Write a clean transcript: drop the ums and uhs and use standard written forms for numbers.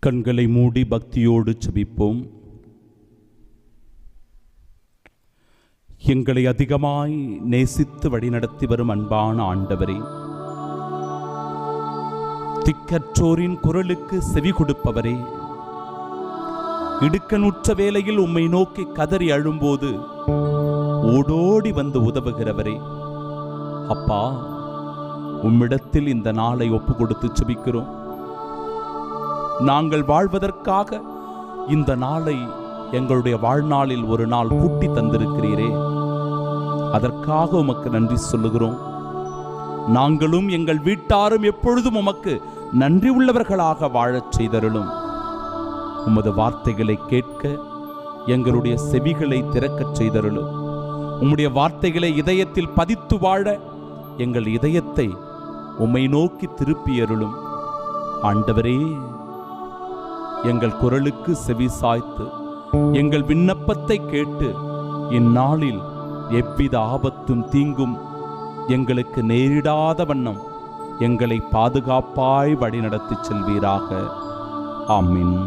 கண்களை மூடி பக்தியோடு ஜெபிப்போம். எங்களை அதிகமாய் நேசித்து வழிநடத்தி வரும் அன்பான ஆண்டவரே, திக்கற்றோரின் குரலுக்கு செவி கொடுப்பவரே, இடுக்கணுற்ற வேளையில் உம்மை நோக்கி கதறி அழும்போது ஓடோடி வந்து உதவுகிறவரே, அப்பா, உம்மிடத்தில் இந்த நாளை ஒப்பு கொடுத்து ஜெபிக்கிறோம். நாங்கள் வாழ்வதற்காக இந்த நாளை எங்களுடைய வாழ்நாளில் ஒரு நாள் கூட்டி தந்திருக்கிறீரே, அதற்காக உமக்கு நன்றி சொல்லுகிறோம். நாங்களும் எங்கள் வீட்டாரும் எப்பொழுதும் உமக்கு நன்றி உள்ளவர்களாக வாழச் செய்தருளும். உமது வார்த்தைகளை கேட்க எங்களுடைய செவிகளை திறக்கச் செய்தருளும். உம்முடைய வார்த்தைகளை இதயத்தில் பதித்து வாழ எங்கள் இதயத்தை உம்மை நோக்கி திருப்பியருளும். ஆண்டவரே, எங்கள் குரலுக்கு செவி சாய்த்து எங்கள் விண்ணப்பத்தை கேட்டு இந்நாளில் எவ்வித ஆபத்தும் தீங்கும் எங்களுக்கு நேரிடாத வண்ணம் எங்களை பாதுகாப்பாய் வழிநடத்தி செல்வீராக. ஆமீன்.